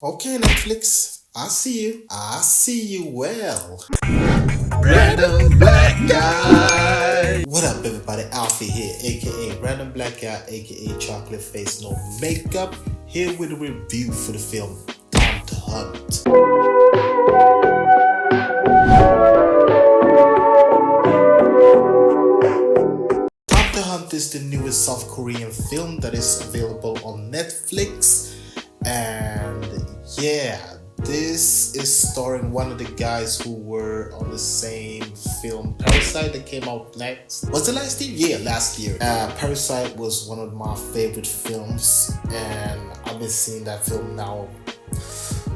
Okay, Netflix, I see you. I see you well. Random black guy. What up, everybody? Alfie here, aka Random Black Guy, aka Chocolate Face No Makeup, here with a review for the film Time to Hunt. Time to Hunt is the newest South Korean film that is available on Netflix, and yeah, this is starring one of the guys who were on the same film Parasite that came out next. Was it last year? Yeah, last year. Parasite was one of my favorite films, and I've been seeing that film now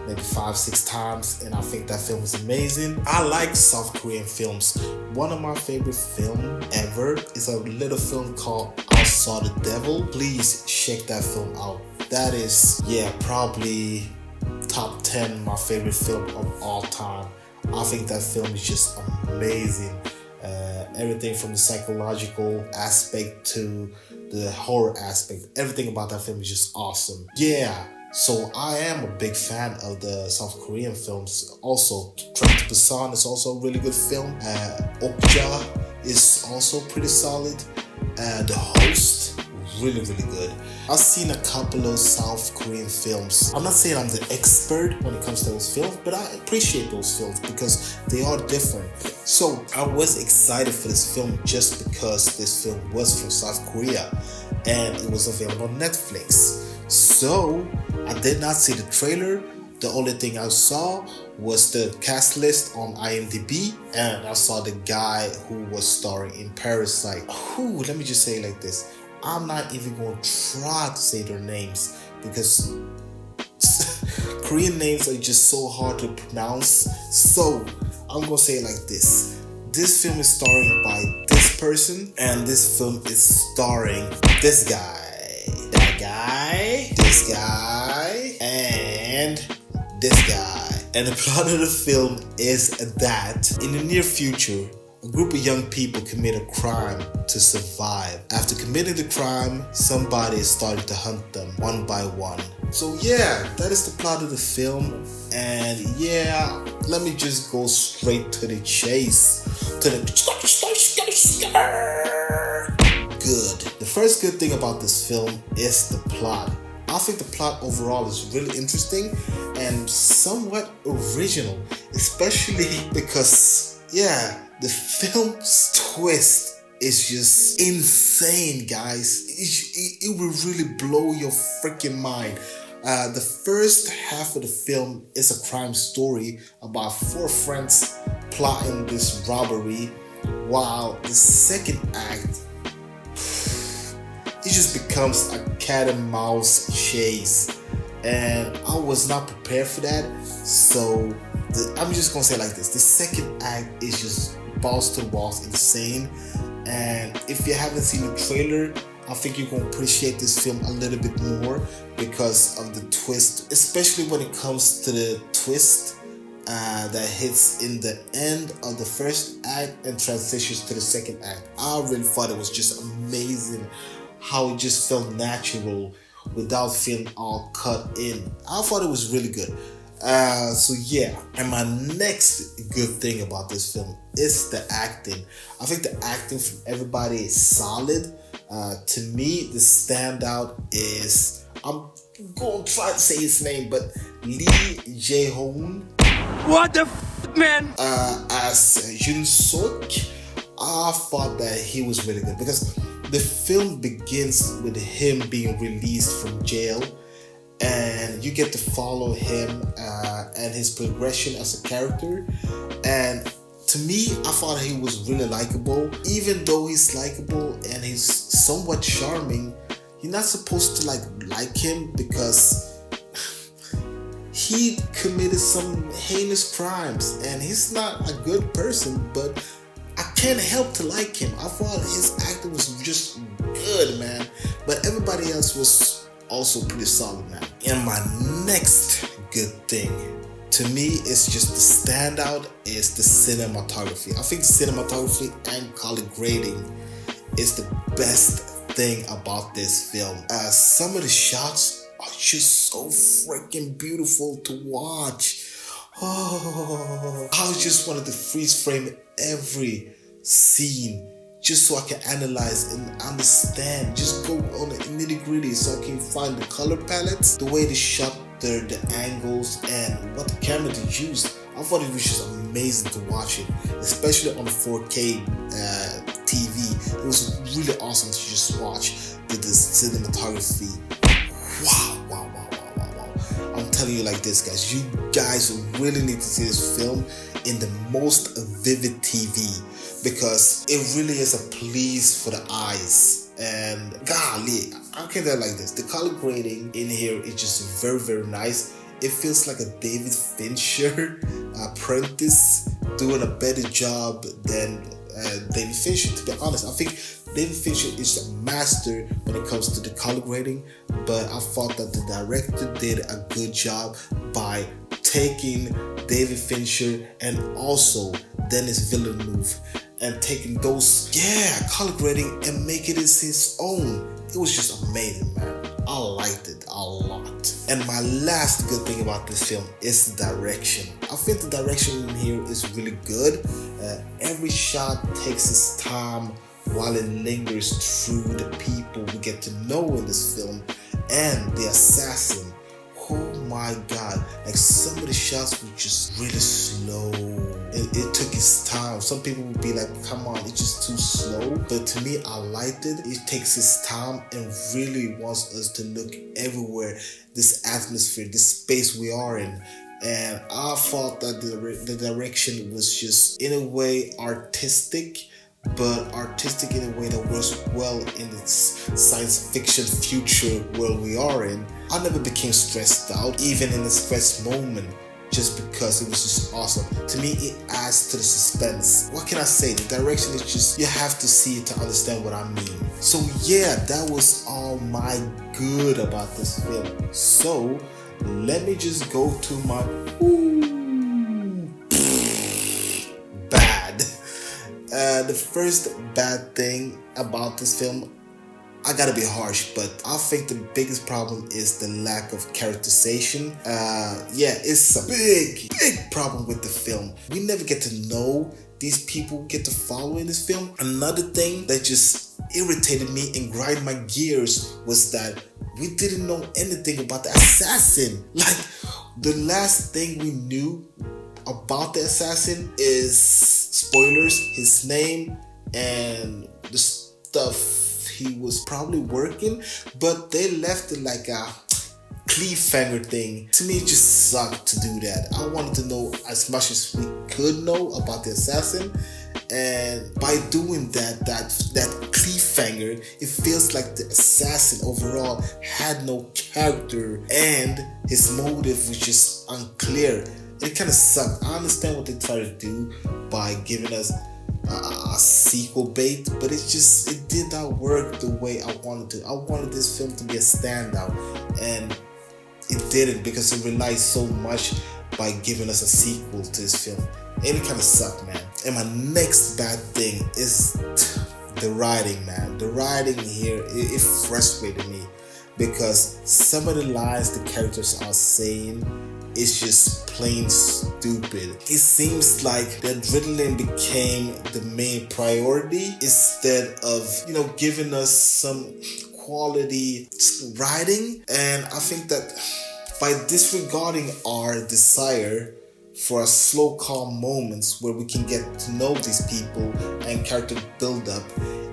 maybe 5-6 times, and I think that film is amazing. I like South Korean films. One of my favorite film ever is a little film called I Saw the Devil. Please check that film out. That is, yeah, probably top 10 my favorite film of all time. I think that film is just amazing. Everything from the psychological aspect to the horror aspect, everything about that film is just awesome. Yeah, so I am a big fan of the South Korean films. Also, Train to Busan is also a really good film. Okja is also pretty solid. The Host, really good. I've seen a couple of South Korean films. I'm not saying I'm the expert when it comes to those films, but I appreciate those films because they are different. So I was excited for this film just because this film was from South Korea and it was available on Netflix. So I did not see the trailer. The only thing I saw was the cast list on IMDb, and I saw the guy who was starring in Parasite. Let me just say it like this. I'm not even going to try to say their names because Korean names are just so hard to pronounce. So I'm going to say it like this. This film is starring by this person, and this film is starring this guy, that guy, this guy, and this guy. And the plot of the film is that in the near future, a group of young people commit a crime to survive. After committing the crime, somebody is starting to hunt them one by one. So yeah, that is the plot of the film. And yeah, let me just go straight to the chase. Good. The first good thing about this film is the plot. I think the plot overall is really interesting and somewhat original, especially because, yeah, the film's twist is just insane, guys. It will really blow your freaking mind. The first half of the film is a crime story about 4 friends plotting this robbery, while the second act, it just becomes a cat and mouse chase, and I was not prepared for that. So I'm just gonna say it like this: the second act is just balls to walls insane, and if you haven't seen the trailer, I think you're gonna appreciate this film a little bit more because of the twist, especially when it comes to the twist that hits in the end of the first act and transitions to the second act. I really thought it was just amazing how it just felt natural without feeling all cut in. I thought it was really good. So yeah, and my next good thing about this film is the acting. I think the acting from everybody is solid. To me, the standout is, I'm going to try to say his name, but Jae-hong. What the man? As Yoon-sik. I thought that he was really good because the film begins with him being released from jail, and you get to follow him and his progression as a character. And to me, I thought he was really likable. Even though he's likable and he's somewhat charming, you're not supposed to like him because he committed some heinous crimes and he's not a good person, but I can't help to like him. I thought his acting was just good, man. But everybody else was also pretty solid, man. And my next good thing, to me, is just the standout is the cinematography. I think cinematography and color grading is the best thing about this film. Some of the shots are just so freaking beautiful to watch. Oh, I just wanted to freeze frame every scene just so I can analyze and understand. Just go on the nitty gritty so I can find the color palettes, the way they shot the angles, and what the camera they used. I thought it was just amazing to watch it, especially on the 4K TV. It was really awesome to just watch the cinematography. Wow. I'm telling you like this, guys. You guys really need to see this film in the most vivid TV because it really is a please for the eyes. And golly, I can't tell like this. The color grading in here is just very, very nice. It feels like a David Fincher apprentice doing a better job than David Fincher. To be honest, I think David Fincher is a master when it comes to the color grading, but I thought that the director did a good job by taking David Fincher and also Denis Villeneuve and taking those color grading and make it as his own. It was just amazing, man. I liked it a lot. And my last good thing about this film is the direction. I think the direction in here is really good. Every shot takes its time while it lingers through the people we get to know in this film and the assassin. Oh my god, like some of the shots were just really slow. It took its time. Some people would be like, come on, it's just too slow. But to me, I liked it. It takes its time and really wants us to look everywhere. This atmosphere, this space we are in. And I thought that the direction was just in a way artistic, but artistic in a way that works well in its science fiction future world we are in. I never became stressed out, even in a stressed moment, just because it was just awesome. To me, it adds to the suspense. What can I say? The direction is just, you have to see it to understand what I mean. So yeah, that was all my good about this film. So let me just go to my bad. The first bad thing about this film, I gotta be harsh, but I think the biggest problem is the lack of characterization. It's a big problem with the film. We never get to know these people we get to follow in this film. Another thing that just irritated me and grinded my gears was that we didn't know anything about the assassin. Like, the last thing we knew about the assassin is, spoilers, his name and the stuff he was probably working, but they left it like a cliffhanger thing. To me, it just sucked to do that. I wanted to know as much as we could know about the assassin, and by doing that cliffhanger, it feels like the assassin overall had no character and his motive was just unclear. It kind of sucked. I understand what they try to do by giving us a sequel bait, but it did not work the way I wanted to. I wanted this film to be a standout, and it didn't, because it relied so much by giving us a sequel to this film. And it kind of sucked, man. And my next bad thing is the writing, man. The writing here, it frustrated me, because some of the lines the characters are saying is just plain stupid. It seems like the adrenaline became the main priority instead of, giving us some quality writing. And I think that by disregarding our desire for a slow, calm moments where we can get to know these people and character build up,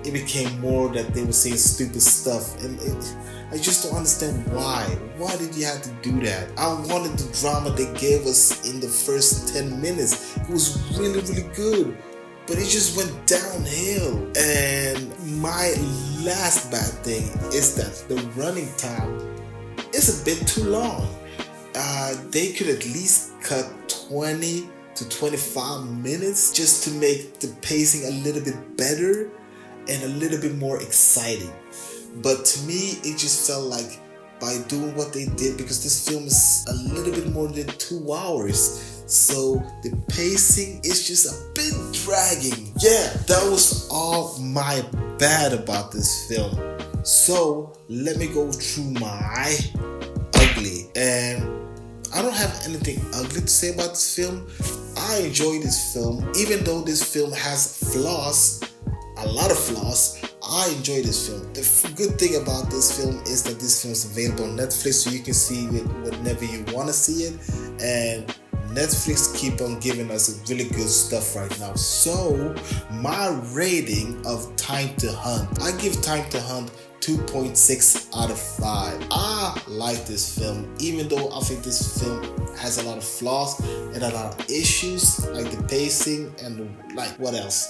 it became more that they were saying stupid stuff, and I just don't understand why. Why did you have to do that? I wanted the drama they gave us in the first 10 minutes. It was really, really good, but it just went downhill. And my last bad thing is that the running time is a bit too long. They could at least cut 20 to 25 minutes just to make the pacing a little bit better and a little bit more exciting. But to me, it just felt like by doing what they did, because this film is a little bit more than 2 hours, so the pacing is just a bit dragging. Yeah, that was all my bad about this film. So let me go through my and I don't have anything ugly to say about this film. I enjoy this film, even though this film has flaws, a lot of flaws. I enjoy this film. The good thing about this film is that this film is available on Netflix, so you can see it whenever you want to see it, and Netflix keep on giving us really good stuff right now. So my rating of Time to Hunt, I give Time to Hunt 2.6 out of 5. I like this film, even though I think this film has a lot of flaws and a lot of issues, like the pacing and like what else?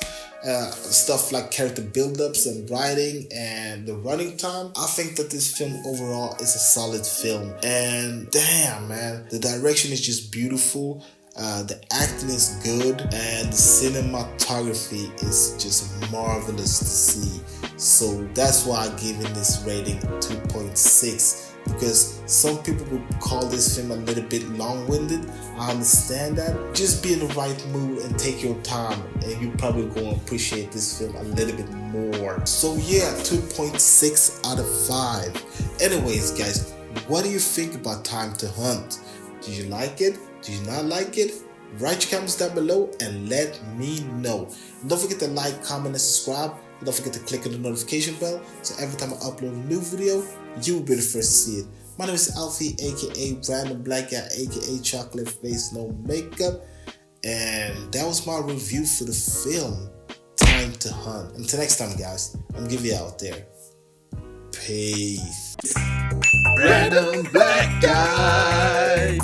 Stuff like character build-ups and writing and the running time. I think that this film overall is a solid film, and damn man, the direction is just beautiful. The acting is good, and the cinematography is just marvelous to see. So that's why I give it this rating 2.6, because some people would call this film a little bit long-winded. I understand that. Just be in the right mood and take your time, and you're probably going to appreciate this film a little bit more. So yeah, 2.6 out of 5. Anyways guys, what do you think about Time to Hunt? Did you like it? Did you not like it? Write your comments down below and let me know. And don't forget to like, comment, and subscribe. And don't forget to click on the notification bell, so every time I upload a new video, you will be the first to see it. My name is Alfie, aka Random Black Guy, aka Chocolate Face No Makeup, and that was my review for the film Time to Hunt. Until next time guys, I'm gonna give you out there. Peace. Random Black Guy.